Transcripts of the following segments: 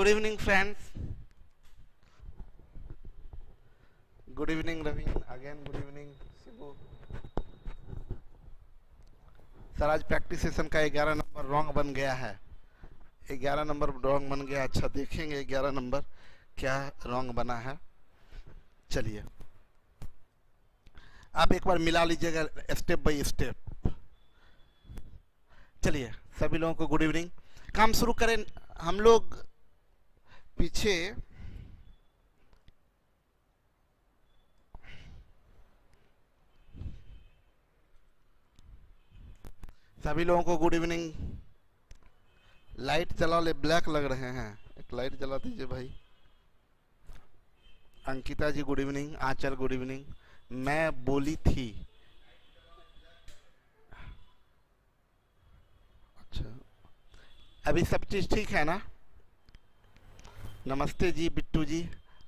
Good evening friends. Good evening Raveen. Again good evening Shibu. Sir आज practice session का 11 number wrong बन गया है. 11 नंबर रॉन्ग बन गया. अच्छा देखेंगे 11 नंबर क्या रॉन्ग बना है. चलिए आप एक बार मिला लीजिएगा स्टेप बाय स्टेप. चलिए सभी लोगों को गुड इवनिंग. काम शुरू करें. हम लोग पीछे सभी लोगों को गुड इवनिंग. लाइट जला ले. ब्लैक लग रहे हैं. एक लाइट जला दीजिए भाई. अंकिता जी गुड इवनिंग. आंचल गुड इवनिंग. मैं बोली थी. अच्छा अभी सब चीज ठीक है ना. नमस्ते जी बिट्टू जी.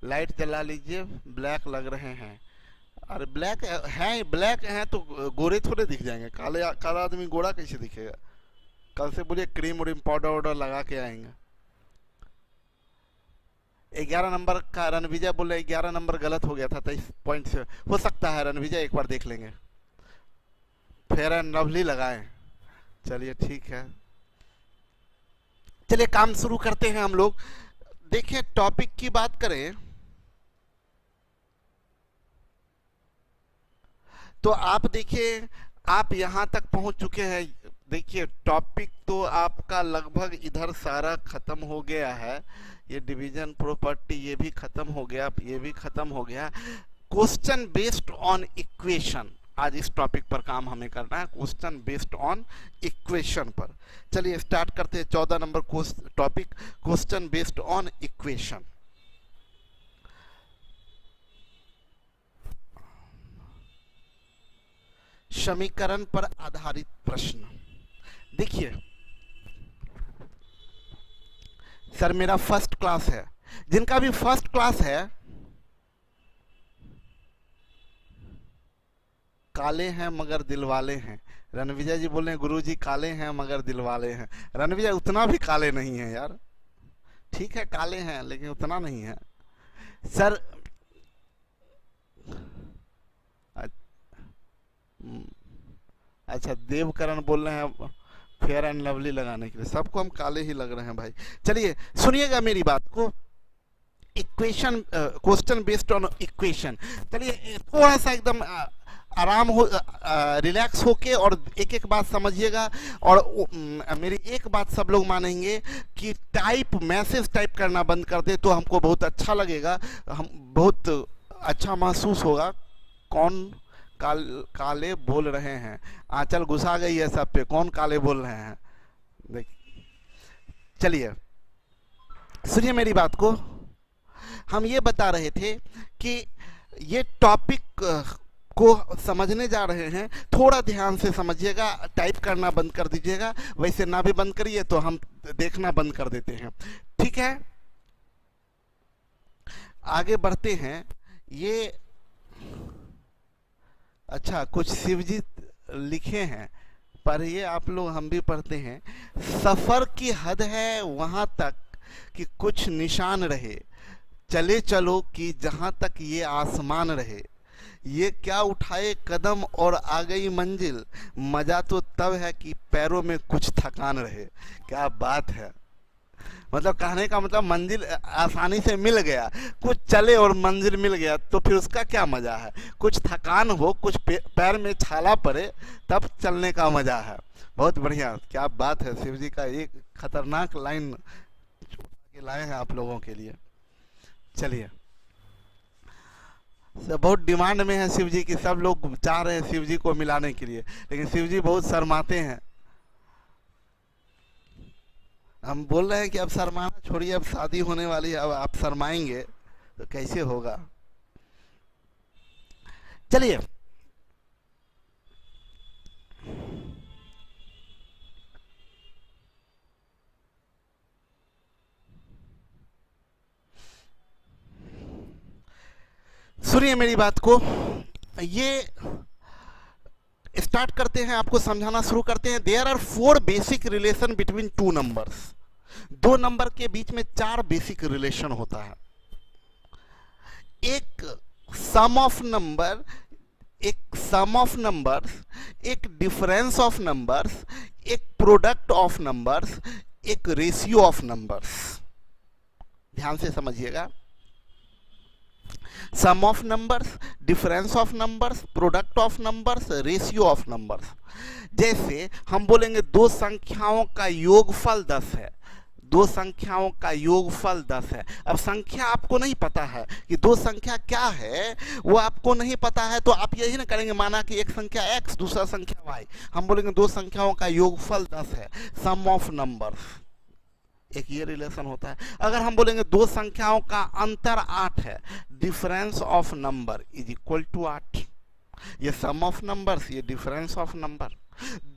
लाइट जला लीजिए. ब्लैक लग रहे हैं. अरे ब्लैक है. ब्लैक हैं तो गोरे थोड़े दिख जाएंगे. काला आदमी गोरा कैसे दिखेगा. कल से बोलिए क्रीम व्रीम पाउडर वाउडर लगा के आएंगे. 11 नंबर का रणविजय बोले 11 नंबर गलत हो गया था 23 पॉइंट से. हो सकता है रणविजय एक बार देख लेंगे. फेयर एंड लवली लगाएं. चलिए ठीक है. चलिए काम शुरू करते हैं हम लोग. देखिए टॉपिक की बात करें तो आप देखिए आप यहां तक पहुंच चुके हैं. देखिए टॉपिक तो आपका लगभग इधर सारा खत्म हो गया है. ये डिवीजन प्रॉपर्टी ये भी खत्म हो गया. ये भी खत्म हो गया. Question based on equation. आज इस टॉपिक पर काम हमें करना है. क्वेश्चन बेस्ड ऑन इक्वेशन पर. चलिए स्टार्ट करते हैं. 14 number topic question based on equation. समीकरण पर आधारित प्रश्न. देखिए सर मेरा फर्स्ट क्लास है. जिनका भी फर्स्ट क्लास है काले हैं मगर दिलवाले हैं. रणविजय जी बोल रहे हैं गुरुजी काले हैं मगर दिलवाले हैं. रणविजय उतना भी काले नहीं है यार. ठीक है काले हैं लेकिन उतना नहीं है सर. अच्छा देवकरण बोल रहे हैं फेयर एंड लवली लगाने के लिए. सबको हम काले ही लग रहे हैं भाई. चलिए सुनिएगा मेरी बात को. Equation question based on equation. चलिए थोड़ा सा एकदम आराम हो रिलैक्स होके और एक एक बात समझिएगा. और मेरी एक बात सब लोग मानेंगे कि मैसेज टाइप करना बंद कर दे तो हमको बहुत अच्छा लगेगा. हम बहुत अच्छा महसूस होगा. कौन काले बोल रहे हैं. आंचल घुसा गई है सब पे. कौन काले बोल रहे हैं. देख चलिए सुनिए मेरी बात को. हम ये बता रहे थे कि ये टॉपिक को समझने जा रहे हैं. थोड़ा ध्यान से समझिएगा. टाइप करना बंद कर दीजिएगा. वैसे ना भी बंद करिए तो हम देखना बंद कर देते हैं. ठीक है आगे बढ़ते हैं. ये अच्छा कुछ शिवजी लिखे हैं पढ़िए आप लोग. हम भी पढ़ते हैं. सफर की हद है वहां तक कि कुछ निशान रहे. चले चलो कि जहां तक ये आसमान रहे. ये क्या उठाए कदम और आ गई मंजिल. मजा तो तब है कि पैरों में कुछ थकान रहे. क्या बात है. मतलब कहने का मतलब मंजिल आसानी से मिल गया. कुछ चले और मंजिल मिल गया तो फिर उसका क्या मजा है. कुछ थकान हो कुछ पैर में छाला पड़े तब चलने का मजा है. बहुत बढ़िया. क्या बात है. शिव जी का एक खतरनाक लाइन लाए हैं आप लोगों के लिए. चलिए बहुत डिमांड में है शिव जी की. सब लोग चाह रहे हैं शिव जी को मिलाने के लिए लेकिन शिव जी बहुत शर्माते हैं. हम बोल रहे हैं कि अब शर्माना छोड़िए. अब शादी होने वाली है. अब आप शर्माएंगे तो कैसे होगा. चलिए सुनिए मेरी बात को. ये स्टार्ट करते हैं. आपको समझाना शुरू करते हैं. There are 4 basic relation between 2 numbers. दो नंबर के बीच में चार बेसिक रिलेशन होता है। एक सम ऑफ नंबर, एक सम ऑफ नंबर्स, एक डिफरेंस ऑफ नंबर्स, एक प्रोडक्ट ऑफ नंबर्स, एक रेशियो ऑफ नंबर्स। ध्यान से समझिएगा, sum of numbers, difference of numbers, product of numbers, ratio of numbers. जैसे हम बोलेंगे दो संख्याओं का योगफल 10 है, दो संख्याओं का योगफल 10 है। अब संख्या आपको नहीं पता है कि दो संख्या क्या है, वो आपको नहीं पता है, तो आप यही ना करेंगे, माना कि एक संख्या x दूसरा संख्या y, हम बोलेंगे दो संख्याओं का योगफल 10 है, सम ऑफ नंबर्स, एक ये रिलेशन होता है। अगर हम बोलेंगे दो संख्याओं का अंतर 8 है, difference of number is equal to 8, ये सम ऑफ नंबर्स, ये डिफरेंस ऑफ नंबर।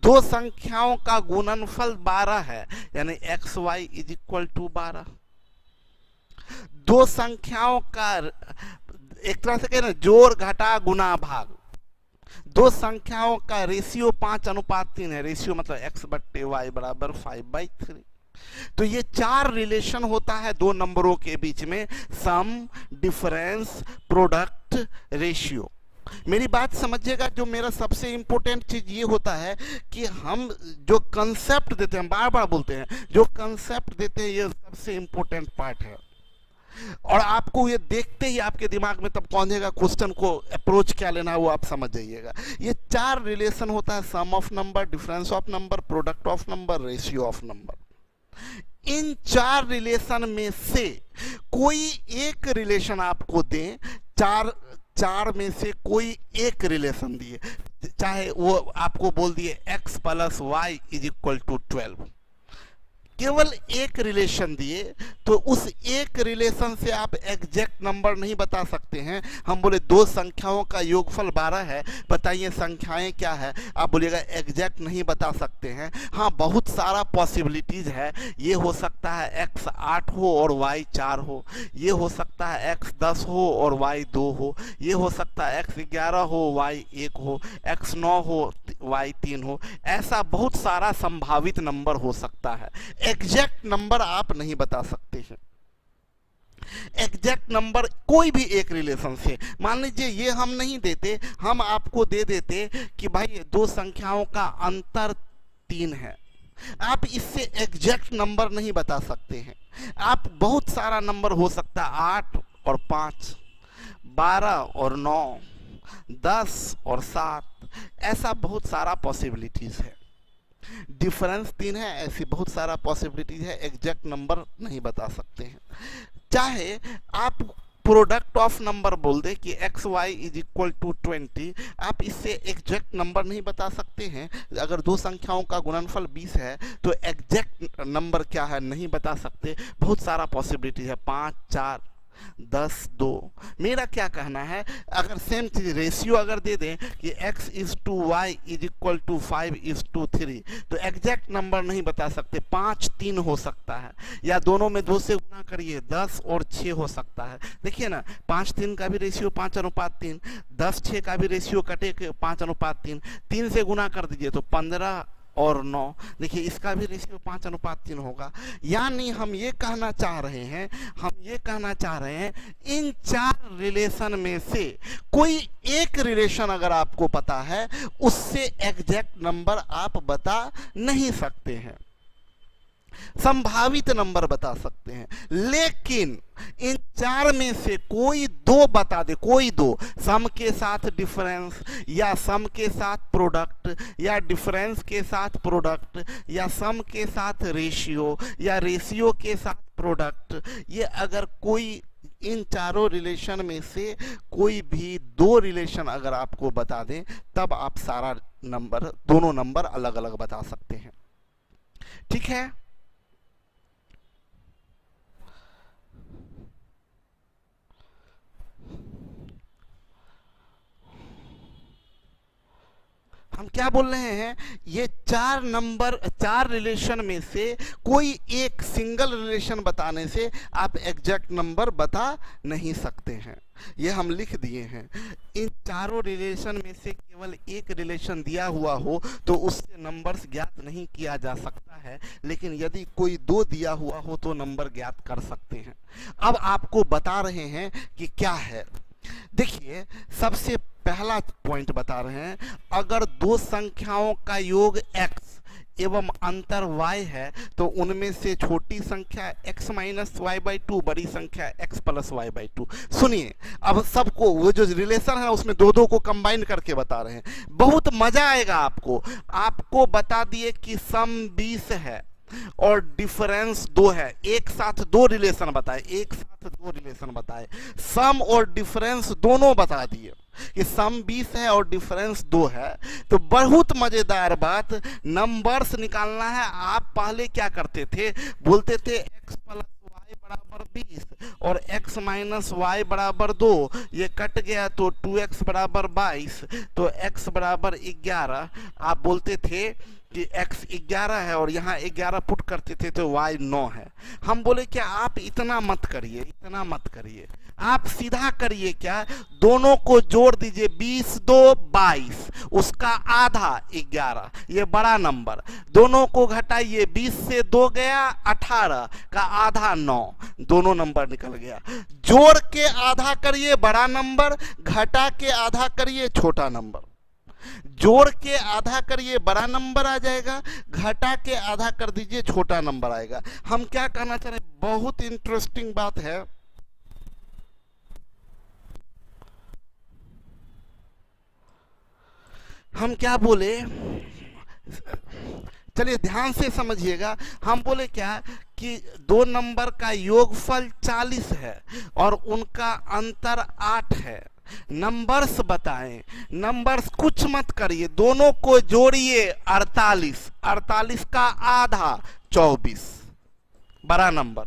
दो संख्याओं का गुणनफल 12 है, यानी x y is equal to 12। दो संख्याओं का एक तरह से कहना जोड़ घटा गुना भाग, दो संख्याओं का रेशियो 5:3 है, रेशियो मतलब x बट्टे वाई बराबर 5/3। तो ये चार रिलेशन होता है दो नंबरों के बीच में, सम, डिफरेंस, प्रोडक्ट, रेशियो। मेरी बात समझिएगा, जो मेरा सबसे इंपॉर्टेंट चीज ये होता है कि हम जो कंसेप्ट देते हैं, बार बार बोलते हैं, जो कंसेप्ट देते हैं ये सबसे इंपॉर्टेंट पार्ट है। और आपको ये देखते ही आपके दिमाग में तब पहुंचेगा क्वेश्चन को अप्रोच क्या लेना है, वो आप समझ जाइएगा। ये चार रिलेशन होता है, sum of number, difference of number, product of number, ratio of number. इन चार रिलेशन में से कोई एक रिलेशन आपको दें, चार में से कोई एक रिलेशन दिए, चाहे वो आपको बोल दिए x + y = 12, केवल एक रिलेशन दिए, तो उस एक रिलेशन से आप एग्जैक्ट नंबर नहीं बता सकते हैं। हम बोले दो संख्याओं का योगफल 12 है, बताइए संख्याएं क्या है, आप बोलिएगा एग्जैक्ट नहीं बता सकते हैं। हाँ, बहुत सारा पॉसिबिलिटीज है, ये हो सकता है x 8 हो और y 4 हो, ये हो सकता है x 10 हो और y 2 हो, ये हो सकता है x 11 हो y 1 हो, x 9 हो y 3 हो। ऐसा बहुत सारा संभावित नंबर हो सकता है, एग्जैक्ट नंबर आप नहीं बता सकते हैं। एग्जैक्ट नंबर कोई भी एक रिलेशन से, मान लीजिए ये हम नहीं देते, हम आपको दे देते कि भाई दो संख्याओं का अंतर 3 है, आप इससे एग्जैक्ट नंबर नहीं बता सकते हैं। आप बहुत सारा नंबर हो सकता है, 8 और 5, 12 और 9, 10 और 7, ऐसा बहुत सारा पॉसिबिलिटीज है। डिफरेंस 3 है, ऐसी बहुत सारा पॉसिबिलिटीज है, एग्जैक्ट नंबर नहीं बता सकते हैं। चाहे आप प्रोडक्ट ऑफ नंबर बोल दे कि एक्स वाई = 20, आप इससे एग्जैक्ट नंबर नहीं बता सकते हैं। अगर दो संख्याओं का गुणनफल 20 है तो एग्जैक्ट नंबर क्या है नहीं बता सकते, बहुत सारा पॉसिबिलिटी है, 5, 4, 10, 2। मेरा क्या कहना है, अगर सेम चीज रेशियो अगर दे दें कि x = y = 5:3, तो एग्जैक्ट नंबर नहीं बता सकते, 5, 3 हो सकता है, या दोनों में 2 से गुना करिए 10 और 6 हो सकता है। देखिए ना, 5, 3 का भी रेशियो 5:3, 10, 6 का भी रेशियो कटे 5:3, 3 से गुना कर दीजिए तो 15 और 9, देखिए इसका भी रेशियो 5:3 होगा। यानी हम ये कहना चाह रहे हैं, इन चार रिलेशन में से कोई एक रिलेशन अगर आपको पता है, उससे एग्जैक्ट नंबर आप बता नहीं सकते हैं, संभावित नंबर बता सकते हैं। लेकिन इन चार में से कोई दो बता दे, कोई दो, सम के साथ डिफरेंस, या सम के साथ प्रोडक्ट, या डिफरेंस के साथ प्रोडक्ट, या सम के साथ रेशियो, या रेशियो के साथ प्रोडक्ट, ये अगर कोई इन चारों रिलेशन में से कोई भी दो रिलेशन अगर आपको बता दें, तब आप सारा नंबर, दोनों नंबर अलग अलग बता सकते हैं। ठीक है, हम क्या बोल रहे हैं, ये चार रिलेशन में से कोई एक सिंगल रिलेशन बताने से आप एग्जैक्ट नंबर बता नहीं सकते हैं, ये हम लिख दिए हैं। इन चारों रिलेशन में से केवल एक रिलेशन दिया हुआ हो तो उससे नंबर्स ज्ञात नहीं किया जा सकता है, लेकिन यदि कोई दो दिया हुआ हो तो नंबर ज्ञात कर सकते हैं। अब आपको बता रहे हैं कि क्या है। देखिए, सबसे पहला पॉइंट बता रहे हैं, अगर दो संख्याओं का योग x एवं अंतर y है तो उनमें से छोटी संख्या x minus y by two, बड़ी संख्या x plus y by two. सुनिए, अब सबको वो जो रिलेशन है उसमें दो दो को कंबाइन करके बता रहे हैं, बहुत मजा आएगा आपको। आपको बता दिए कि सम 20 है और डिफरेंस 2 है, एक साथ दो रिलेशन बताए, एक साथ दो रिलेशन बताए, सम और डिफरेंस दोनों बता दिए कि सम 20 है और डिफरेंस 2 है। तो बहुत मजेदार बात, नंबर्स निकालना है। आप पहले क्या करते थे, बोलते थे x प्लस वाई बराबर 20 और x माइनस वाई बराबर 2, ये कट गया तो 2x बराबर 22, तो x बराबर 11। आप बोलते थे कि x 11 है और यहाँ 11 पुट करते थे तो y 9 है। हम बोले क्या आप इतना मत करिए, इतना मत करिए, आप सीधा करिए, क्या दोनों को जोड़ दीजिए, 20 2 22, उसका आधा 11, ये बड़ा नंबर, दोनों को घटाइए, 20 से 2 गया 18 का आधा 9, दोनों नंबर निकल गया। जोड़ के आधा करिए बड़ा नंबर, घटा के आधा करिए छोटा नंबर। जोड़ के आधा करिए बड़ा नंबर आ जाएगा, घटा के आधा कर दीजिए छोटा नंबर आएगा। हम क्या कहना चाह रहे हैं, बहुत इंटरेस्टिंग बात है। हम क्या बोले, चलिए ध्यान से समझिएगा। हम बोले क्या कि दो नंबर का योगफल 40 है और उनका अंतर 8 है। नंबर्स बताएं, नंबर्स कुछ मत करिए, दोनों को जोड़िए 48, 48 का आधा 24, बड़ा नंबर,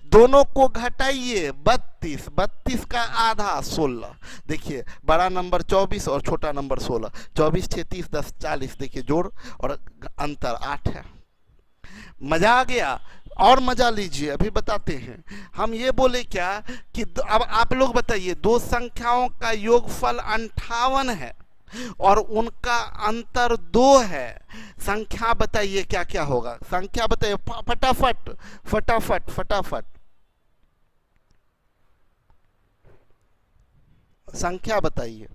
दोनों को घटाइए 32, 32 का आधा 16। देखिए बड़ा नंबर 24 और छोटा नंबर 16, 24 6 30 10 40, देखिए जोड़ और अंतर 8 है। मजा आ गया? और मजा लीजिए, अभी बताते हैं। हम ये बोले क्या कि अब आप लोग बताइए, दो संख्याओं का योगफल 58 है और उनका अंतर 2 है। संख्या बताइए क्या क्या होगा, संख्या बताइए फटाफट फटाफट फटाफट, संख्या बताइए,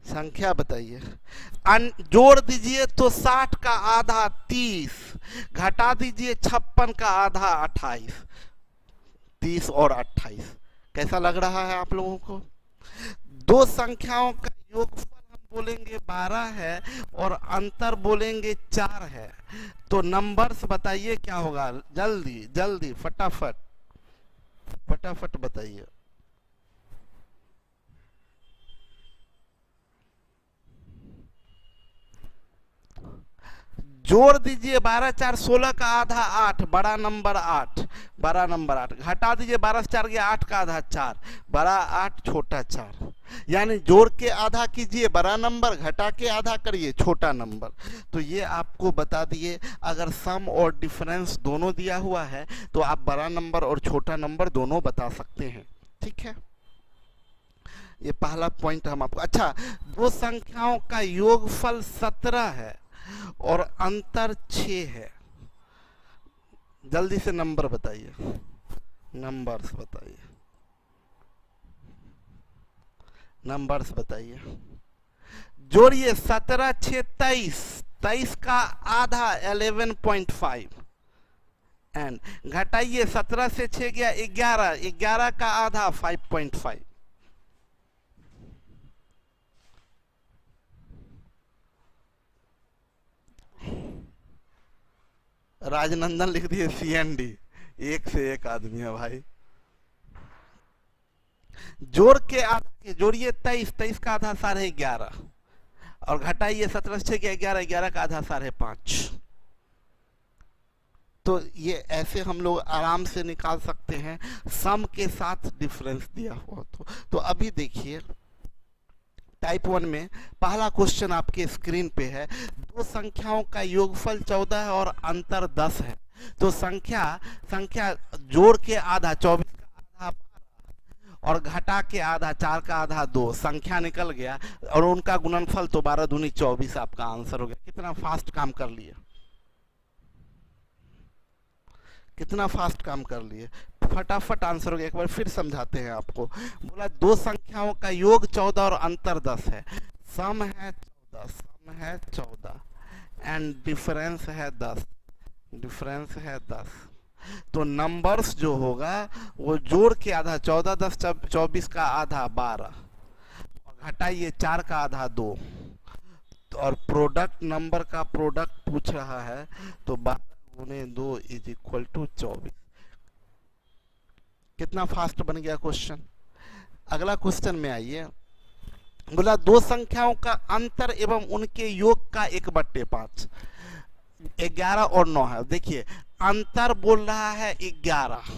संख्या बताइए। जोड़ दीजिए तो 60 का आधा 30, घटा दीजिए 56 का आधा 28, 30 और 28। कैसा लग रहा है आप लोगों को? दो संख्याओं का योगफल हम बोलेंगे 12 है और अंतर बोलेंगे 4 है, तो नंबर्स बताइए क्या होगा, जल्दी जल्दी फटाफट फटाफट बताइए। जोड़ दीजिए 12 4 16 का आधा 8, बड़ा नंबर 8, बड़ा नंबर 8, घटा दीजिए 12 से 4 गया 8 का आधा 4, बड़ा 8 छोटा 4। यानी जोड़ के आधा कीजिए बड़ा नंबर, घटा के आधा करिए छोटा नंबर। तो ये आपको बता दिए, अगर सम और डिफरेंस दोनों दिया हुआ है तो आप बड़ा नंबर और छोटा नंबर दोनों बता सकते हैं। ठीक है, ये पहला पॉइंट हम आपको। अच्छा, दो संख्याओं का योगफल 17 है और अंतर 6 है। जल्दी से नंबर बताइए, नंबर्स बताइए, नंबर्स बताइए। जोड़िए 17 6 23, 23 का आधा 11.5 एंड घटाइए 17 से 6 गया 11, 11 का आधा 5.5। राजनंदन लिख दिए CND, एक से एक आदमी है भाई। जोड़ के आधा जोड़िए 23, 23 का आधा 11.5 और घटाइए 17 से 6 11, 11 का आधा 5.5। तो ये ऐसे हम लोग आराम से निकाल सकते हैं, सम के साथ डिफरेंस दिया हुआ। तो अभी देखिए टाइप 1 में पहला क्वेश्चन आपके स्क्रीन पे है। दो संख्याओं का योगफल 14 है और अंतर 10 है। तो संख्या जोड़ के आधा 24 का आधा 12 और घटा के आधा, 4 का आधा 2, संख्या निकल गया और उनका गुणनफल तो 12 दूनी 24 आपका आंसर हो गया। कितना फास्ट काम कर लिए, कितना फास्ट काम कर लिए, फटाफट आंसर हो गया। एक बार फिर समझाते हैं आपको। बोला दो संख्याओं का योग 14 और अंतर 10 है, सम है 14, सम है 14 एंड डिफरेंस है 10, डिफरेंस है 10। तो नंबर्स जो होगा वो जोड़ के आधा 14, 10, 24 का आधा 12 और घटाइए 4 का आधा 2, और प्रोडक्ट नंबर का प्रोडक्ट पूछ रहा है तो 12 गुने 2 इज इक्वल टू 24। कितना फास्ट बन गया क्वेश्चन। अगला क्वेश्चन में आइए। बोला दो संख्याओं का अंतर एवं उनके योग का 1/5, 11 और 9 है। देखिए अंतर बोल रहा है 11,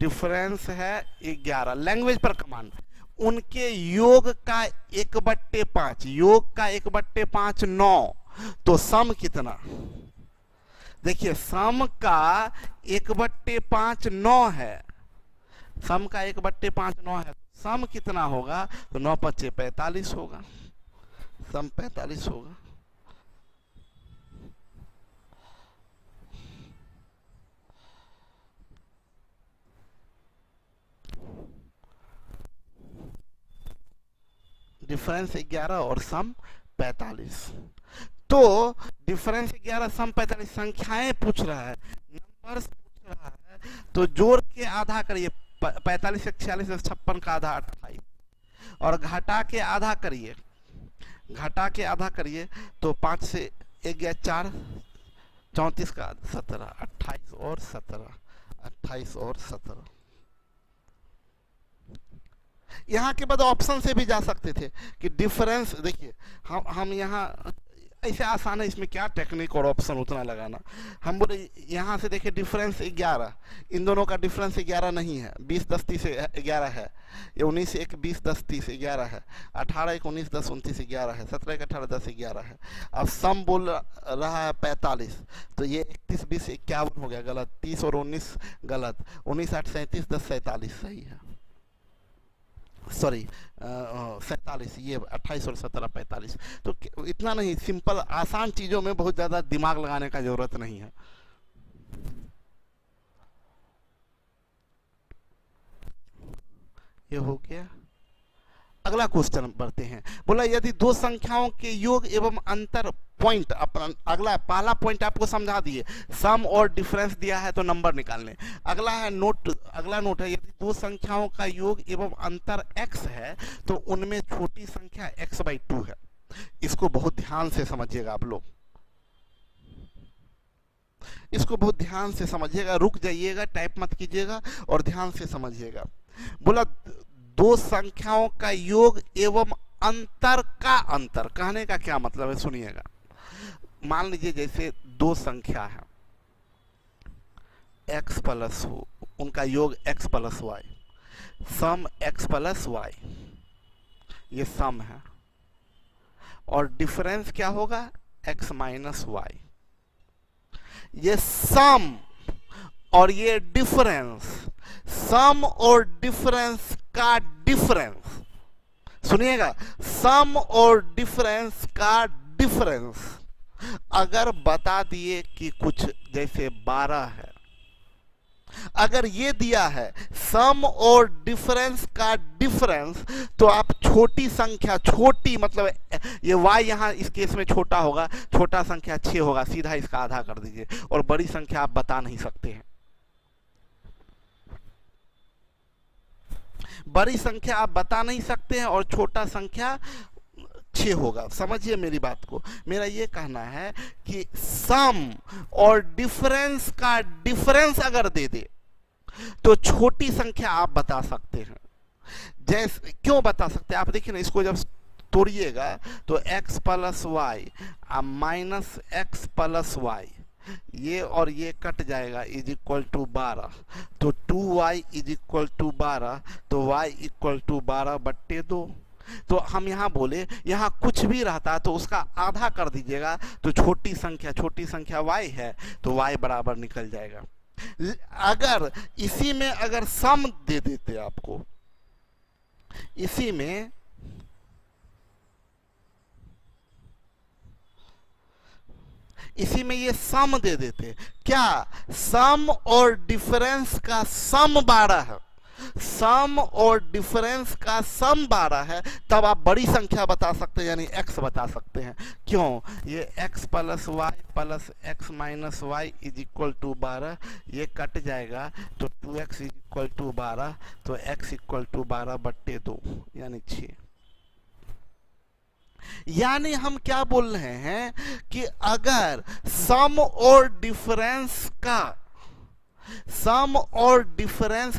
डिफरेंस है 11, लैंग्वेज पर कमांड। उनके योग का 1/5, योग का 1/5 9, तो सम कितना, देखिए सम का 1/5 9 है, सम का 1/5 9 है, सम कितना होगा, तो 9 × 5 = 45 होगा, सम 45 होगा। डिफरेंस 11 और सम 45। तो डिफरेंस 11 सम 45 संख्याएं पूछ रहा है, नंबर्स पूछ रहा है, तो जोड़ के आधा करिए, 45 × 46 = 56 का आधा 28, और घटा के आधा करिए, घटा के आधा करिए तो 5 से 1 गया 4, 34 का 17, 28 और 17, 28 और 17। यहाँ के बाद ऑप्शन से भी जा सकते थे कि डिफरेंस, देखिए हम यहाँ ऐसे आसान है, इसमें क्या टेक्निक और ऑप्शन उतना लगाना। हम बोले यहाँ से देखिए डिफरेंस 11, इन दोनों का डिफरेंस 11 नहीं है, 20 10 30 11 है, ये 19 1 20 10 30 11 है, 18 1 19 10 29 11 है, 17 1 18 10 11 है। अब सम बोल रहा है 45, तो ये 31 20 51 हो गया, गलत। 30 और 19 गलत, 19 8 37 10 47 सही है, सॉरी 47, ये 28 और 17 45। तो इतना नहीं, सिंपल आसान चीजों में बहुत ज्यादा दिमाग लगाने का जरूरत नहीं है। ये हो गया। अगला क्वेश्चन बढ़ते हैं। बोला यदि दो संख्याओं के योग एवं अंतर, पॉइंट अपना अगला पहला पॉइंट आपको समझा दिए, सम और डिफरेंस दिया है तो नंबर निकालने। अगला है नोट, अगला नोट है, यदि दो संख्याओं का योग एवं अंतर x है तो उनमें छोटी संख्या x/2 है। इसको बहुत ध्यान से समझिएगा आप लोग, इसको बहुत ध्यान से समझिएगा, रुक जाइएगा, टाइप मत कीजिएगा और ध्यान से समझिएगा। बोला दो संख्याओं का योग एवं अंतर का, अंतर कहने का क्या मतलब है सुनिएगा। मान लीजिए जैसे दो संख्या है x प्लस हो, उनका योग x प्लस वाई, सम x प्लस वाई, ये सम है, और डिफरेंस क्या होगा x माइनस वाई। ये सम और ये डिफरेंस, सम और डिफरेंस का डिफरेंस, सुनिएगा, सम और डिफरेंस का डिफरेंस अगर बता दिए कि कुछ जैसे 12 है, अगर ये दिया है सम और डिफरेंस का डिफरेंस, तो आप छोटी संख्या, छोटी मतलब ये y यहाँ इस केस में छोटा होगा, छोटा संख्या 6 होगा, सीधा इसका आधा कर दीजिए, और बड़ी संख्या आप बता नहीं सकते हैं, बड़ी संख्या आप बता नहीं सकते हैं और छोटा संख्या 6 होगा। समझिए मेरी बात को, मेरा ये कहना है कि सम और डिफरेंस का डिफरेंस अगर दे दे तो छोटी संख्या आप बता सकते हैं। जैसे क्यों बता सकते हैं आप देखिए ना, इसको जब तोड़िएगा तो x plus y minus x plus y, ये और ये कट जाएगा, इज इक्वल टू 12, तो 2y इज इक्वल टू 12, तो y इक्वल टू 12/2। तो हम यहाँ बोले यहाँ कुछ भी रहता तो उसका आधा कर दीजिएगा, तो छोटी संख्या y है तो y बराबर निकल जाएगा। अगर इसी में अगर सम दे देते आपको, इसी में ये सम दे देते, क्या सम और डिफरेंस का सम 12 है, सम और डिफरेंस का सम 12 है, तब आप बड़ी संख्या बता सकते हैं, यानी x बता सकते हैं। क्यों? ये x plus y plus x minus y is equal to 12, ये कट जाएगा तो 2x इज इक्वल टू 12, तो x इक्वल टू 12/2 यानी 6। यानी हम क्या बोल रहे हैं कि अगर सम और डिफरेंस का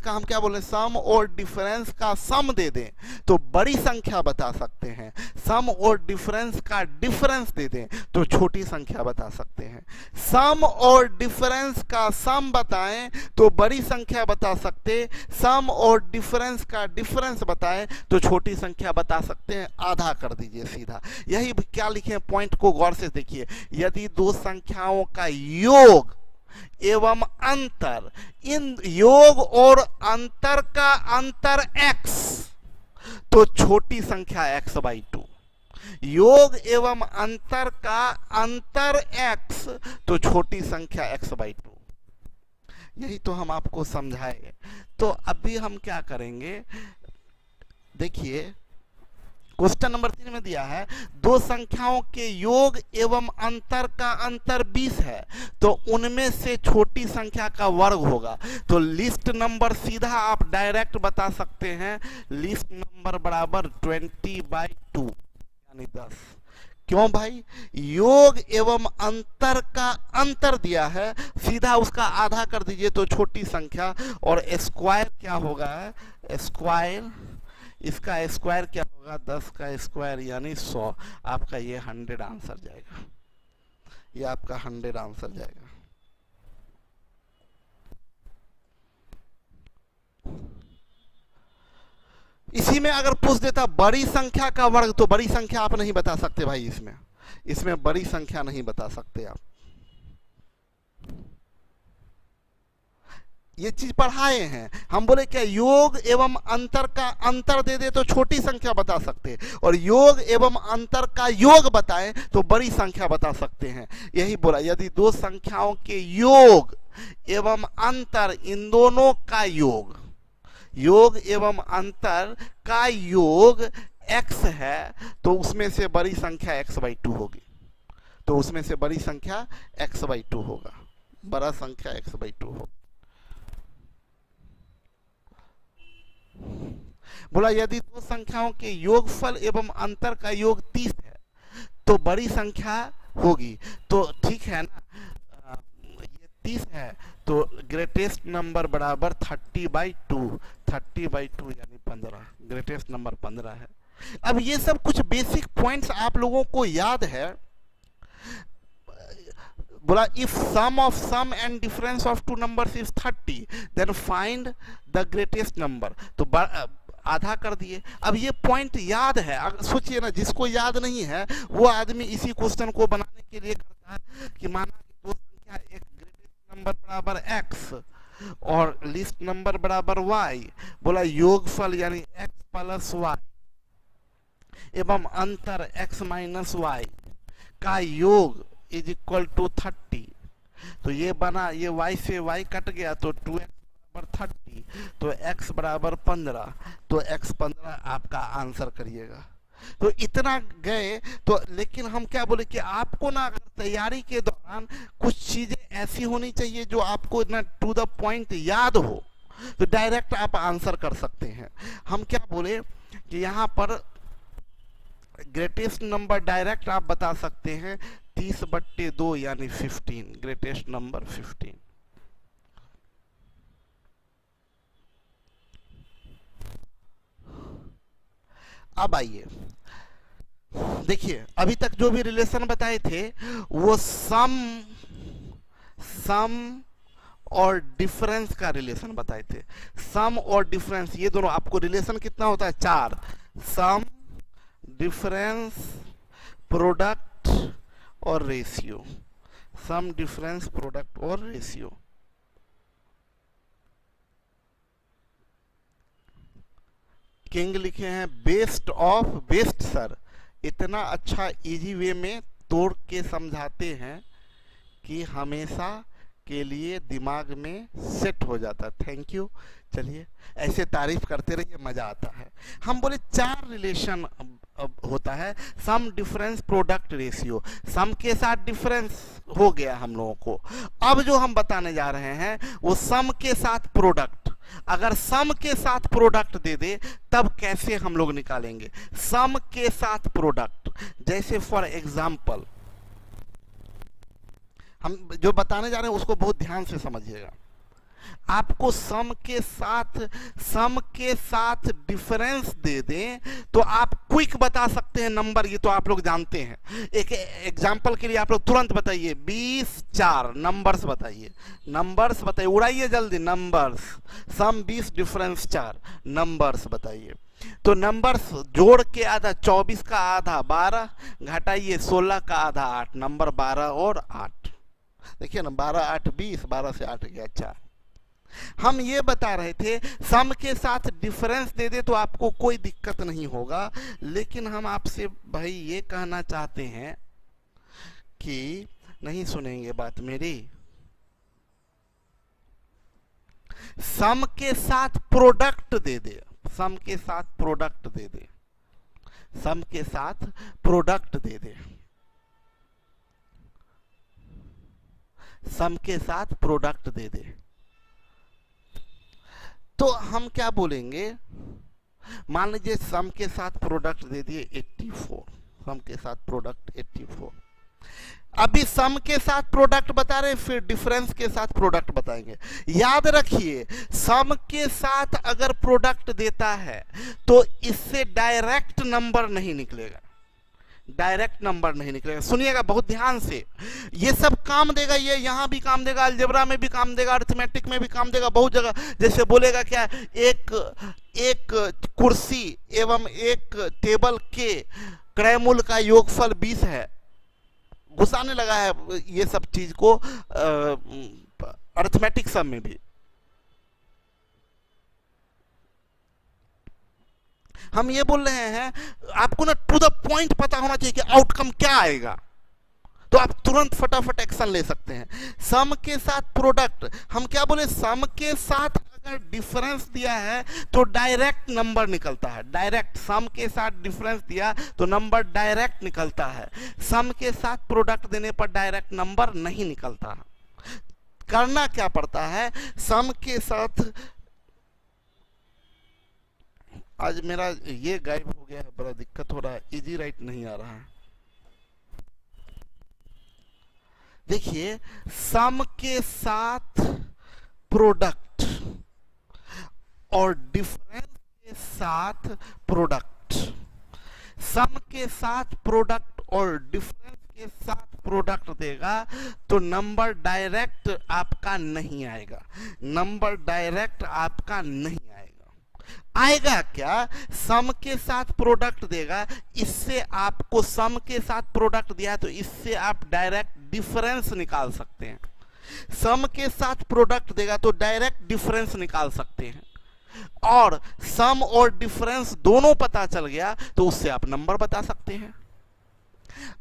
हम क्या बोले, सम और डिफरेंस का सम दे दें तो बड़ी संख्या बता सकते हैं, सम और डिफरेंस का डिफरेंस दे दें तो छोटी संख्या बता सकते हैं, सम और डिफरेंस का सम बताएं तो बड़ी संख्या बता सकते, सम और डिफरेंस का डिफरेंस बताएं तो छोटी संख्या बता सकते हैं। आधा कर दीजिए सीधा। यही क्या लिखे हैं, पॉइंट को गौर से देखिए। यदि दो संख्याओं का योग एवं अंतर, इन योग और अंतर का अंतर x, तो छोटी संख्या x/2। योग एवं अंतर का अंतर x, तो छोटी संख्या x/2। यही तो हम आपको समझाए। तो अभी हम क्या करेंगे, देखिए क्वेश्चन नंबर 3 में दिया है दो संख्याओं के योग एवं अंतर का अंतर 20 है, तो उनमें से छोटी संख्या का वर्ग होगा। तो लिस्ट नंबर सीधा आप डायरेक्ट बता सकते हैं, लिस्ट नंबर बराबर 20/2 यानी 10। क्यों भाई? योग एवं अंतर का अंतर दिया है, सीधा उसका आधा कर दीजिए तो छोटी संख्या, और स्क्वायर क्या होगा, स्क्वायर, इसका स्क्वायर क्या होगा, 10 का स्क्वायर यानी 100। आपका ये 100 आंसर जाएगा, ये आपका 100 आंसर जाएगा। इसी में अगर पूछ देता बड़ी संख्या का वर्ग, तो बड़ी संख्या आप नहीं बता सकते भाई, इसमें बड़ी संख्या नहीं बता सकते आप। ये चीज पढ़ाए हैं हम, बोले क्या योग एवं अंतर का अंतर दे दे तो छोटी संख्या बता सकते, और योग एवं अंतर का योग बताएं तो बड़ी संख्या बता सकते हैं। यही बोला, यदि दो संख्याओं के योग एवं अंतर, इन दोनों का योग, योग एवं अंतर का योग x है, तो उसमें से बड़ी संख्या x/2 होगी, तो उसमें से बड़ी संख्या x/2 होगा, बड़ा संख्या x/2 होगा। बोला यदि दो संख्याओं के योगफल एवं अंतर का योग 30 है तो बड़ी संख्या होगी, तो ठीक है ना, ये 30 है तो ग्रेटेस्ट नंबर बराबर 30/2, 30/2 यानी 15, ग्रेटेस्ट नंबर 15 है। अब ये सब कुछ बेसिक पॉइंट्स आप लोगों को याद है। बोला if sum of sum and difference of two numbers is 30 then find the greatest number, तो आधा कर दिए। अब ये पॉइंट याद है, सोचिए ना, जिसको याद नहीं है वो आदमी इसी क्वेश्चन को बनाने के लिए करता है कि माना कि दो संख्या, एक ग्रेटेस्ट नंबर बराबर x और लिस्ट नंबर बराबर y, बोला योगफल यानी x प्लस y एवं अंतर x माइनस y का योग इज इक्वल टू 30, तो ये बना, ये y से y कट गया तो 2x बराबर 30, तो x बराबर 15, तो x 15 आपका आंसर करिएगा। तो इतना गए तो, लेकिन हम क्या बोले कि आपको ना अगर तैयारी के दौरान कुछ चीजें ऐसी होनी चाहिए जो आपको ना टू द पॉइंट याद हो, तो डायरेक्ट आप आंसर कर सकते हैं। हम क्या बोले कि यहाँ पर ग्रेटेस्ट नंबर डायरेक्ट आप बता सकते हैं 30/2 यानी 15, ग्रेटेस्ट नंबर 15। अब आइए देखिए, अभी तक जो भी रिलेशन बताए थे वो सम और डिफरेंस का रिलेशन बताए थे। सम और डिफरेंस ये दोनों, आपको रिलेशन कितना होता है, 4, सम, डिफरेंस, प्रोडक्ट और रेशियो। सम, डिफरेंस, प्रोडक्ट और रेशियो। किंग लिखे हैं बेस्ट ऑफ बेस्ट सर, इतना अच्छा इजी वे में तोड़ के समझाते हैं कि हमेशा के लिए दिमाग में सेट हो जाता। Thank you. चलिए ऐसे तारीफ करते रहिए, मजा आता है। हम बोले 4 रिलेशन होता है, सम डिफरेंस प्रोडक्ट रेशियो। सम के साथ डिफरेंस हो गया हम लोगों को। अब जो हम बताने जा रहे हैं वो सम के साथ प्रोडक्ट। अगर सम के साथ प्रोडक्ट दे दे तब कैसे हम लोग निकालेंगे सम के साथ प्रोडक्ट। जैसे फॉर एग्जाम्पल हम जो बताने जा रहे हैं उसको बहुत ध्यान से समझिएगा। आपको सम के साथ डिफरेंस दे दें तो आप क्विक बता सकते हैं नंबर, ये तो आप लोग जानते हैं। एक एग्जांपल के लिए आप लोग तुरंत बताइए 20 4 नंबर्स बताइए, नंबर्स बताइए, उड़ाइए जल्दी नंबर्स। सम 20 डिफरेंस 4 नंबर्स बताइए। तो नंबर्स जोड़ के आधा 24 का आधा 12, घटाइए 16 का आधा 8, नंबर 12 और 8। देखिए ना 12 8 20, 12 से 8 गया 4। हम ये बता रहे थे सम के साथ डिफरेंस दे दे तो आपको कोई दिक्कत नहीं होगा, लेकिन हम आपसे भाई ये कहना चाहते हैं कि नहीं सुनेंगे बात मेरी। सम के साथ प्रोडक्ट दे दे, सम के साथ प्रोडक्ट दे दे, सम के साथ प्रोडक्ट दे दे, सम के साथ प्रोडक्ट दे दे, तो हम क्या बोलेंगे। मान लीजिए सम के साथ प्रोडक्ट दे दिए 84, सम के साथ प्रोडक्ट 84। अभी सम के साथ प्रोडक्ट बता रहे, फिर डिफरेंस के साथ प्रोडक्ट बताएंगे। याद रखिए सम के साथ अगर प्रोडक्ट देता है तो इससे डायरेक्ट नंबर नहीं निकलेगा, डायरेक्ट नंबर नहीं निकलेगा। सुनिएगा बहुत ध्यान से, ये सब काम देगा, ये यहां भी काम देगा, अलजेब्रा में भी काम देगा, अरिथमेटिक में भी काम देगा, बहुत जगह। जैसे बोलेगा क्या, एक कुर्सी एवं एक टेबल के क्रयमूल्य का योगफल 20 है। घुसाने लगा है ये सब चीज को अरिथमेटिक सम में भी। हम ये बोल रहे हैं आपको ना टू द पॉइंट पता होना चाहिए कि आउटकम क्या आएगा, तो आप तुरंत फटाफट एक्शन ले सकते हैं। सम के साथ प्रोडक्ट, हम क्या बोले, सम के साथ अगर डिफरेंस दिया है तो डायरेक्ट नंबर निकलता है, डायरेक्ट। सम के साथ डिफरेंस दिया तो नंबर डायरेक्ट निकलता है। सम के साथ प्रोडक्ट देने पर डायरेक्ट नंबर नहीं निकलता। करना क्या पड़ता है, सम के साथ, आज मेरा ये गायब हो गया है, बड़ा दिक्कत हो रहा है, इजी राइट नहीं आ रहा है। देखिए सम के साथ प्रोडक्ट और डिफरेंस के साथ प्रोडक्ट, सम के साथ प्रोडक्ट और डिफरेंस के साथ प्रोडक्ट देगा तो नंबर डायरेक्ट आपका नहीं आएगा, नंबर डायरेक्ट आपका नहीं आएगा। आएगा क्या, सम के साथ प्रोडक्ट देगा, इससे आपको सम के साथ प्रोडक्ट दिया तो इससे आप डायरेक्ट डिफरेंस निकाल सकते हैं। सम के साथ प्रोडक्ट देगा तो डायरेक्ट डिफरेंस निकाल सकते हैं, और सम और डिफरेंस दोनों पता चल गया तो उससे आप नंबर बता सकते हैं।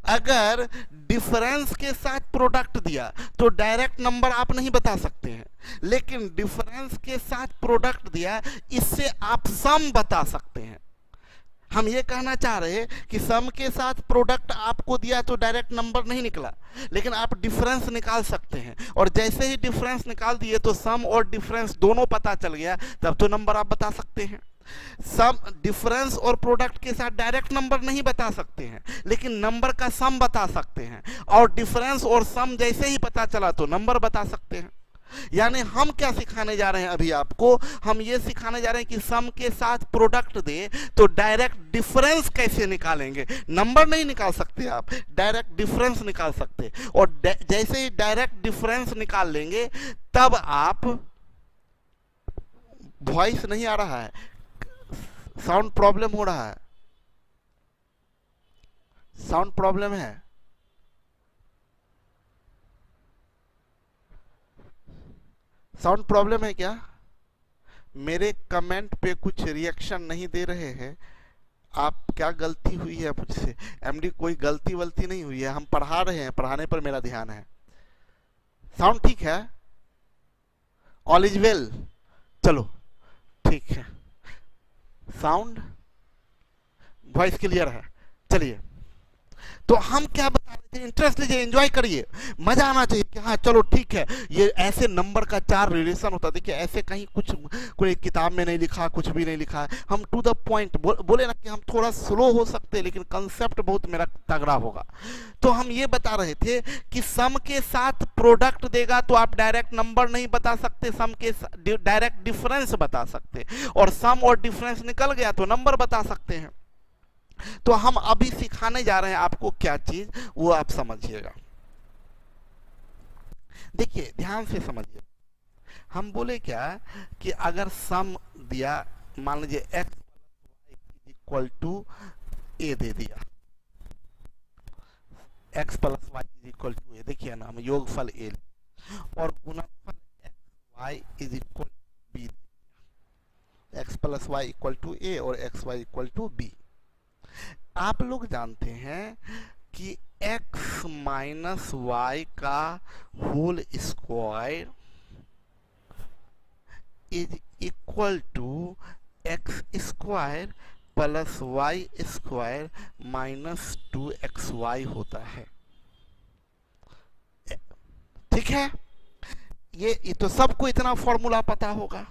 अगर डिफरेंस के साथ प्रोडक्ट दिया तो डायरेक्ट नंबर आप नहीं बता सकते हैं, लेकिन डिफरेंस के साथ प्रोडक्ट दिया इससे आप सम बता सकते हैं। हम ये कहना चाह रहे हैं कि सम के साथ प्रोडक्ट आपको दिया तो डायरेक्ट नंबर नहीं निकला, लेकिन आप डिफरेंस निकाल सकते हैं, और जैसे ही डिफरेंस निकाल दिए तो सम और डिफरेंस दोनों पता चल गया, तब तो नंबर आप बता सकते हैं। सम, डिफरेंस और प्रोडक्ट के साथ डायरेक्ट नंबर नहीं बता सकते हैं, लेकिन नंबर का सम बता सकते हैं, और डिफरेंस और सम जैसे ही पता चला तो नंबर बता सकते हैं। यानी हम क्या सिखाने जा रहे हैं अभी आपको, हम ये सिखाने जा रहे हैं कि सम के साथ प्रोडक्ट दे तो डायरेक्ट डिफरेंस कैसे निकालेंगे। नंबर नहीं निकाल सकते आप, डायरेक्ट डिफरेंस निकाल सकते, और जैसे ही डायरेक्ट डिफरेंस निकाल लेंगे तब आप, वॉइस नहीं आ रहा है, साउंड प्रॉब्लम हो रहा है, साउंड प्रॉब्लम है, साउंड प्रॉब्लम है क्या? मेरे कमेंट पे कुछ रिएक्शन नहीं दे रहे हैं। आप क्या गलती हुई है मुझसे? एमडी कोई गलती वलती नहीं हुई है, हम पढ़ा रहे हैं, पढ़ाने पर मेरा ध्यान है। साउंड ठीक है? All is well? चलो ठीक है, साउंड वॉइस क्लियर है। चलिए, तो हम क्या बता रहे थे, इंटरेस्ट लीजिए, एंजॉय करिए, मजा आना चाहिए कि हाँ चलो ठीक है, ये ऐसे नंबर का 4 रिलेशन होता है। देखिए ऐसे कहीं कुछ कोई किताब में नहीं लिखा, कुछ भी नहीं लिखा है, हम टू द पॉइंट बोले ना कि हम थोड़ा स्लो हो सकते हैं लेकिन कंसेप्ट बहुत मेरा तगड़ा होगा। तो हम ये बता रहे थे कि सम के साथ प्रोडक्ट देगा तो आप डायरेक्ट नंबर नहीं बता सकते, सम के डायरेक्ट डिफरेंस बता सकते, और सम और डिफरेंस निकल गया तो नंबर बता सकते हैं। तो हम अभी सिखाने जा रहे हैं आपको क्या चीज, वो आप समझिएगा। देखिए ध्यान से समझिए, हम बोले क्या कि अगर सम दिया, मान लीजिए x इक्वल टू ए दे दिया, x plus y is equal to a, देखिए ना हम योगफल ए, और गुणनफल x y is equal to b, x plus y equal to a और x y equal to b. आप लोग जानते हैं कि x माइनस वाई का whole square is equal to x square plus y square minus 2xy होता है। ठीक है, ये तो सबको इतना फॉर्मूला पता होगा।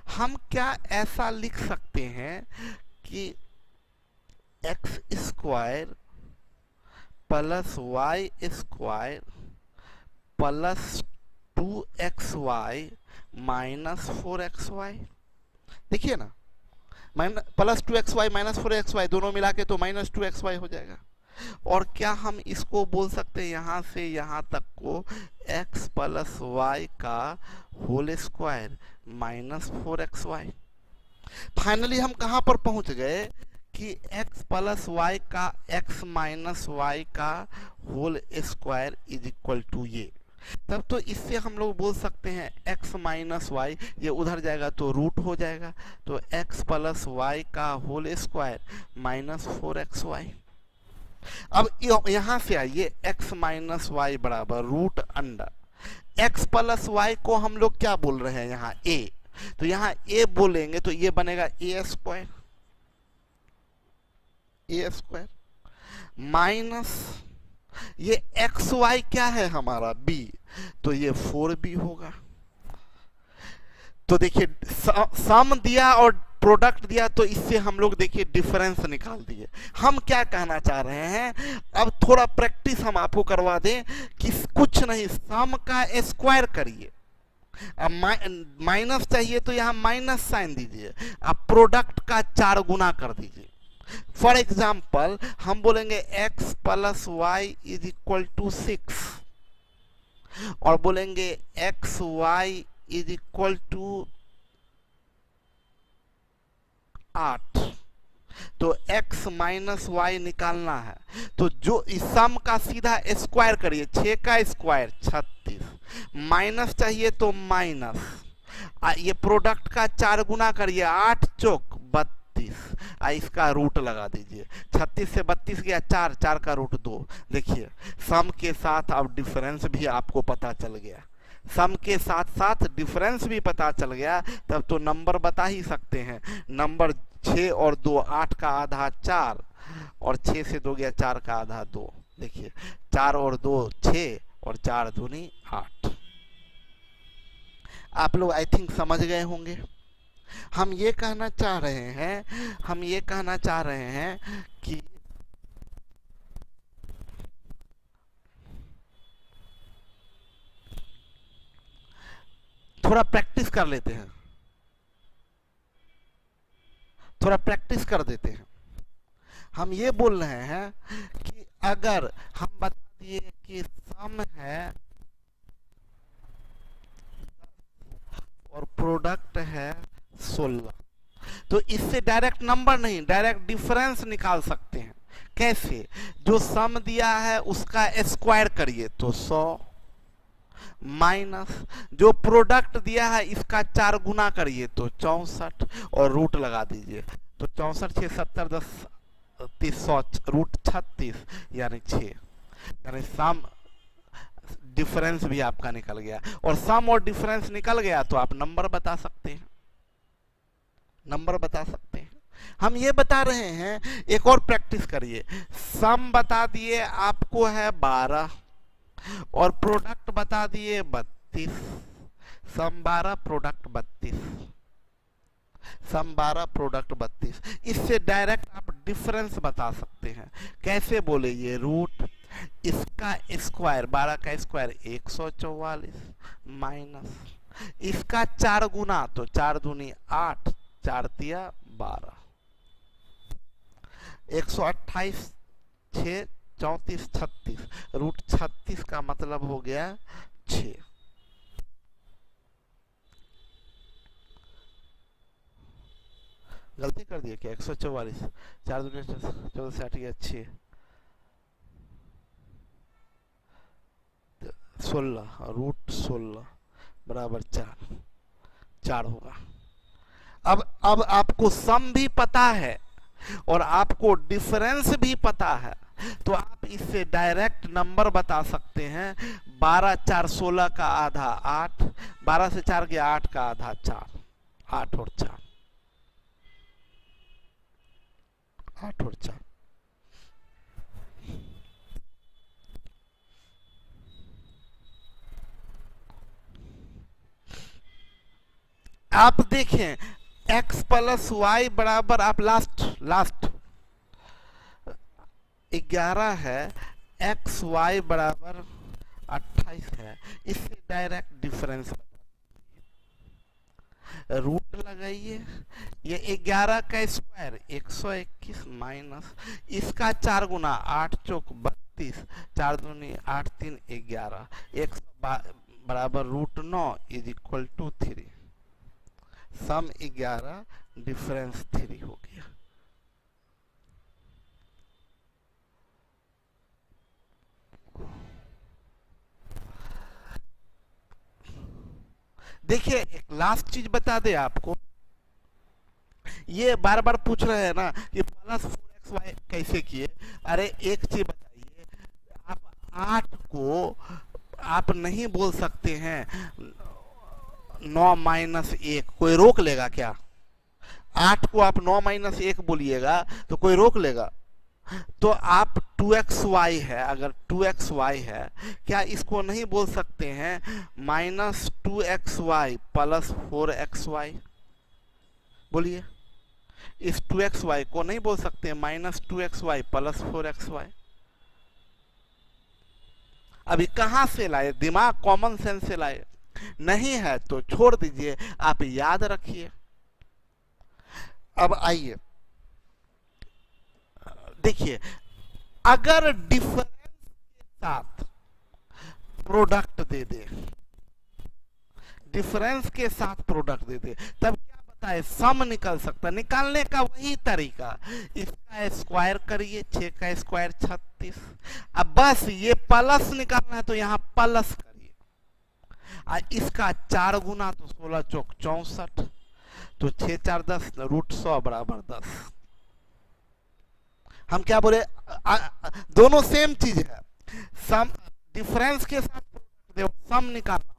हम क्या ऐसा लिख सकते हैं कि x square plus y square plus 2xy minus 4xy, देखिए ना, प्लस 2xy माइनस 4xy दोनों मिला के तो माइनस 2xy हो जाएगा। और क्या हम इसको बोल सकते हैं यहां से यहां तक को x प्लस वाई का whole square minus 4xy। Finally हम कहां पर पहुंच गए कि x प्लस वाई का x माइनस वाई का whole square is equal to ये। तब तो इससे हम लोग बोल सकते हैं x माइनस वाई, ये उधर जाएगा तो रूट हो जाएगा, तो x प्लस वाई का होल स्क्वायर माइनस 4xy। अब यहां से आइए, x माइनस वाई बराबर root under x plus y को हम लोग क्या बोल रहे हैं यहाँ a, तो यहाँ a बोलेंगे तो ये बनेगा a square, A square minus ये एक्स वाई क्या है हमारा b, तो ये 4b होगा। तो देखिए सम दिया और प्रोडक्ट दिया, तो इससे हम लोग देखिए डिफरेंस निकाल दिए। हम क्या कहना चाह रहे हैं, अब थोड़ा प्रैक्टिस हम आपको करवा दें कि कुछ नहीं, सम का स्क्वायर करिए, अब माइनस चाहिए तो यहाँ माइनस साइन दीजिए, अब प्रोडक्ट का 4 गुना कर दीजिए। फॉर एग्जाम्पल हम बोलेंगे x plus y is equal to 6 और बोलेंगे x y is equal to 8, तो x माइनस वाई निकालना है, तो जो इस सम का सीधा स्क्वायर करिए, 6 का स्क्वायर 36, माइनस चाहिए तो माइनस, ये प्रोडक्ट का 4 गुना करिए, 8 चौक 32, इसका रूट लगा दीजिए, 36 से 32 गया 4, 4 का रूट 2। देखिए सम के साथ अब डिफरेंस भी आपको पता चल गया, सम के साथ साथ डिफरेंस भी पता चल गया, तब तो नंबर बता ही सकते हैं। नंबर 6 और 2, 8 का आधा 4 और 6 से 2 गया 4 का आधा 2। देखिए 4 और 2 6 और 4 दूनी 8। आप लोग आई थिंक समझ गए होंगे। हम ये कहना चाह रहे हैं कि थोड़ा प्रैक्टिस कर लेते हैं, थोड़ा प्रैक्टिस कर देते हैं। हम ये बोल रहे हैं कि अगर हम बता दिए कि सम है और प्रोडक्ट है 16, तो इससे डायरेक्ट नंबर नहीं, डायरेक्ट डिफरेंस निकाल सकते हैं। कैसे? जो सम दिया है उसका स्क्वायर करिए तो 100 माइनस जो प्रोडक्ट दिया है इसका 4 गुना करिए तो 64 और रूट लगा दीजिए तो 64 6 70 10 30 100 रूट 36 यानी 6 यानी सम डिफरेंस भी आपका निकल गया और सम और डिफरेंस निकल गया तो आप नंबर बता सकते हैं हम ये बता रहे हैं। एक और प्रैक्टिस करिए। सम बता दिए आपको है 12 और प्रोडक्ट बता दिए 32। सम 12 प्रोडक्ट 32 सम 12 प्रोडक्ट 32। इससे डायरेक्ट आप डिफरेंस बता सकते हैं। कैसे बोले ये रूट इसका स्क्वायर 12 का स्क्वायर 144 माइनस इसका 4 गुना तो 4 दूनी 8 4 तिया 12 128 6 34 36 रूट 36 का मतलब हो गया 6। गलती कर दिया क्या 144 4 दूनी 14 से 8 गया 6 16 रूट 16 बराबर 4 होगा। अब आपको सम भी पता है और आपको डिफरेंस भी पता है तो आप इससे डायरेक्ट नंबर बता सकते हैं। 12 4 16 का आधा 8 12 से 4 गया 8 का आधा 4 8 और 4 8 और 4 आप देखें x प्लस वाई बराबर आप लास्ट 11 है एक्स वाई बराबर 28 है। इससे डायरेक्ट डिफरेंस रूट लगाइए। ये 11 का स्क्वायर 121 माइनस इसका 4 गुना 8 चौक 32 4 दूनी 8 3 11 1 बराबर root 9 is equal to 3। Sum 11 difference 3 हो गया। देखिए एक लास्ट चीज बता दे आपको। ये बार बार पूछ रहे हैं ना कि प्लस 4xy कैसे किए। अरे एक चीज बताइए, आप 8 को आप नहीं बोल सकते हैं 9 माइनस 1, कोई रोक लेगा क्या? 8 को आप 9 माइनस 1 बोलिएगा तो कोई रोक लेगा? तो आप 2xy है, अगर 2xy है क्या इसको नहीं बोल सकते हैं माइनस 2xy प्लस 4xy? बोलिए, इस 2xy को नहीं बोल सकते हैं माइनस 2xy प्लस 4xy? अभी कहां से लाए? दिमाग कॉमन सेंस से लाए? नहीं है तो छोड़ दीजिए, आप याद रखिए। अब आइए देखिए, अगर डिफरेंस के साथ प्रोडक्ट दे दे, डिफरेंस के साथ प्रोडक्ट दे दे, तब क्या बताए? सम निकल सकता। निकालने का वही तरीका, इसका स्क्वायर करिए, 6 का स्क्वायर 36। अब बस ये प्लस निकालना है तो यहां प्लस करिए, इसका 4 गुना तो 16 चौक 64 तो 6 4 10 रूट 100 बराबर 10। हम क्या बोले? दोनों सेम चीज है। सम डिफरेंस के साथ सम निकालना हो,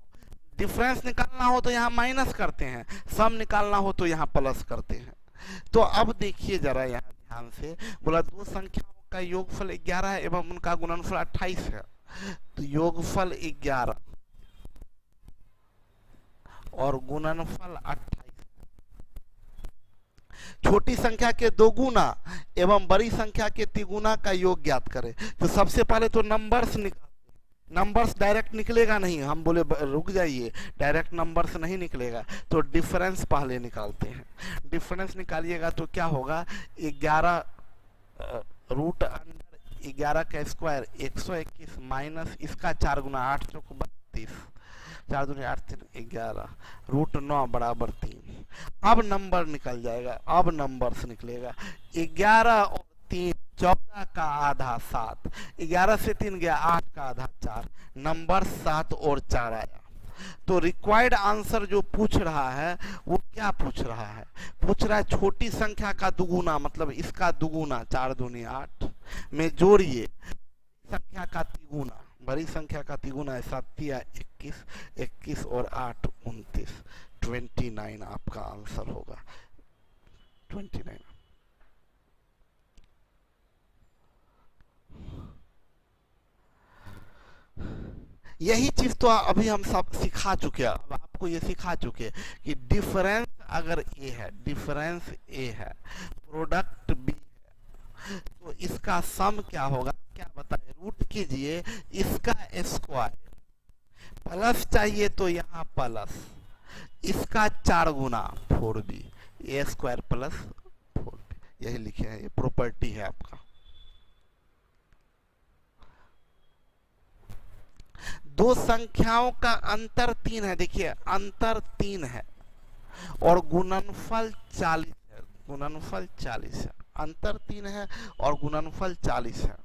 डिफरेंस निकालना हो तो यहाँ माइनस करते हैं, सम निकालना हो तो यहाँ प्लस करते हैं। तो अब देखिए जरा यहाँ ध्यान से, बोला दो संख्याओं का योगफल 11 है एवं उनका गुणनफल 28 है। तो योगफल 11 और गुणनफल 28, छोटी संख्या के 2 गुना एवं बड़ी संख्या के 3 गुना का योग ज्ञात करें। तो सबसे पहले तो नंबर्स निकालते। नंबर्स डायरेक्ट निकलेगा नहीं, हम बोले रुक जाइए, डायरेक्ट नंबर्स नहीं निकलेगा तो डिफरेंस पहले निकालते हैं। डिफरेंस निकालिएगा तो क्या होगा? 11 रूट अंडर 11 का स्क्वायर 121 माइनस इसका 4 गुना 8 चौक 32 4 दूनी 8 3 11 रूट 9 बराबर 3। अब नंबर निकल जाएगा, अब नंबर्स निकलेगा 11 और 3 14 का आधा 7, 11 से 3 गया 8 का आधा 4, नंबर 7 और 4 आया। तो रिक्वायर्ड आंसर जो पूछ रहा है वो क्या पूछ रहा है? पूछ रहा है छोटी संख्या का दुगुना, मतलब इसका दुगुना 4 दूनी 8 में जोड़िए संख्या का तिगुना, बड़ी संख्या का तिगुना है 7 तिया 21, 21 और 8 29, 29 आपका आंसर होगा 29। यही चीज तो अभी हम सब सिखा चुके हैं, अब आपको ये सिखा चुके हैं कि डिफरेंस अगर ए है, डिफरेंस ए है, प्रोडक्ट बी है, तो इसका सम क्या होगा? क्या बताए? रूट कीजिए इसका स्क्वायर, प्लस चाहिए तो यहाँ प्लस, इसका 4 गुना 4b, ए स्क्वायर प्लस 4b, यही लिखे हैं, ये प्रॉपर्टी है आपका। दो संख्याओं का अंतर 3 है, देखिए अंतर 3 है और गुणनफल 40 है, गुणनफल 40 है, अंतर 3 है और गुणनफल 40 है।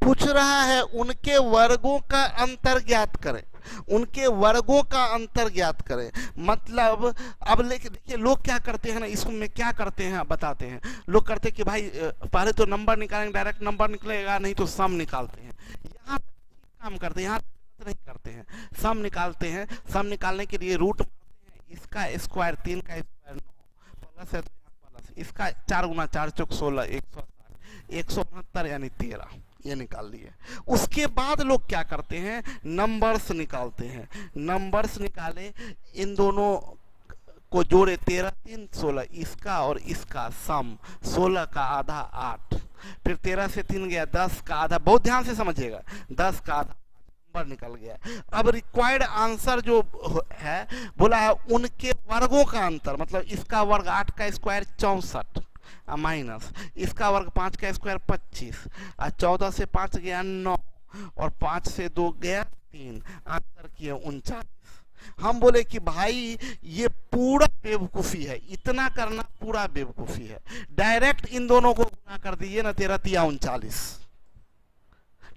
पूछ रहा है उनके वर्गों का अंतर ज्ञात करें, उनके वर्गों का अंतर ज्ञात करें। मतलब अब देखिए लोग क्या करते हैं ना, इसमें क्या करते हैं बताते हैं। लोग करते हैं कि भाई पहले तो नंबर निकालेंगे, डायरेक्ट नंबर निकलेगा, नहीं तो सम निकालते हैं। यहाँ काम करते हैं, यहाँ नहीं करते हैं, सम निकालते हैं। सम निकालने के लिए रूट मारते हैं, इसका स्क्वायर 3 का स्क्वायर 9 प्लस है तो यहाँ प्लस, इसका 4 गुना 4 चौक 16, 160, 169 यानी 13, ये निकाल लिए। उसके बाद लोग क्या करते हैं, नंबर्स निकालते हैं। नंबर्स निकाले, इन दोनों को जोड़े 13 3 16, इसका और इसका सम 16 का आधा 8, फिर 13 से 3 गया 10 का आधा, बहुत ध्यान से समझिएगा, 10 का आधा नंबर निकल गया। अब रिक्वायर्ड आंसर जो है बोला है उनके वर्गों का अंतर, मतलब इसका वर्ग 8 का स्क्वायर 64 माइनस इसका वर्ग 5 का स्क्वायर 25, 14 से 5 गया 9 और 5 से 2 गया 3, आंसर किए 39। हम बोले कि भाई ये पूरा बेवकूफी है, इतना करना पूरा बेवकूफी है। डायरेक्ट इन दोनों को गुना कर दीजिए ना, 13 तिया 39,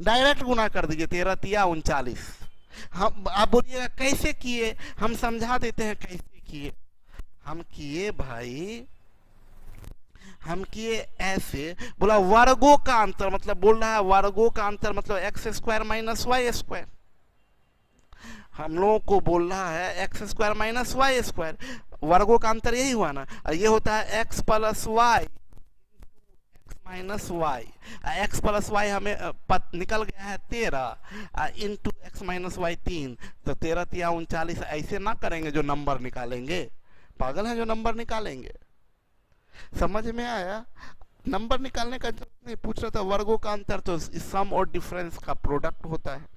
डायरेक्ट गुना कर दीजिए 13 तिया 39। हम आप बोलिएगा कैसे किए, हम समझा देते हैं कैसे किए। हम किए भाई, हम किए ऐसे, बोला वर्गों का अंतर, मतलब बोल रहा है वर्गों का अंतर मतलब x square minus y square. हम लोगों को बोल रहा है x square minus y square, वर्गों का अंतर यही हुआ ना। ये होता है x plus y minus y, x plus y हमें निकल गया है 13 इंटू एक्स माइनस वाई 3, तो 13 तिया 39। ऐसे ना करेंगे जो नंबर निकालेंगे, पागल है जो नंबर निकालेंगे। समझ में आया? नंबर निकालने का जरूरत नहीं, पूछ रहा था वर्गों का अंतर तो सम और डिफरेंस का प्रोडक्ट होता है।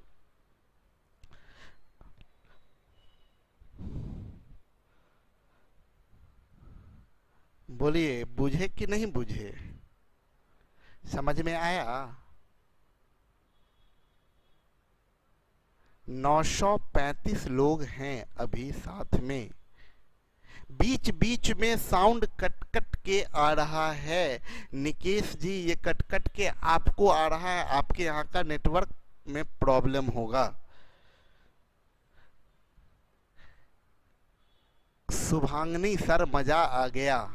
बोलिए बुझे कि नहीं बुझे, समझ में आया? 935 लोग हैं अभी साथ में, बीच बीच में साउंड कट कट के आ रहा है। निकेश जी ये कट कट के आपको आ रहा है, आपके यहाँ का नेटवर्क में प्रॉब्लम होगा। शुभांगनी सर मजा आ गया।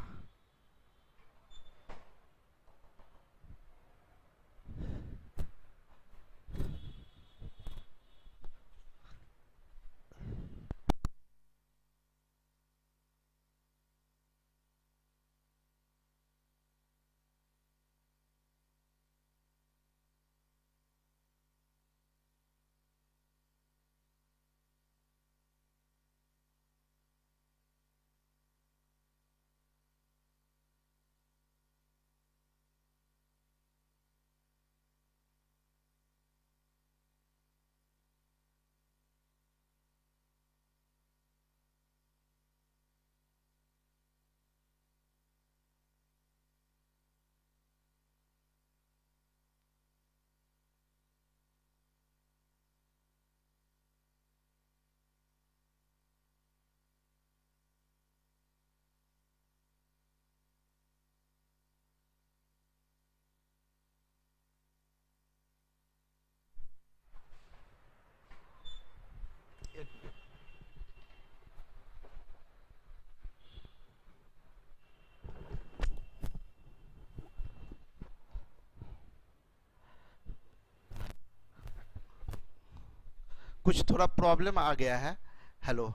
कुछ थोड़ा प्रॉब्लम आ गया है। Hello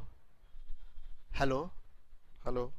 hello hello.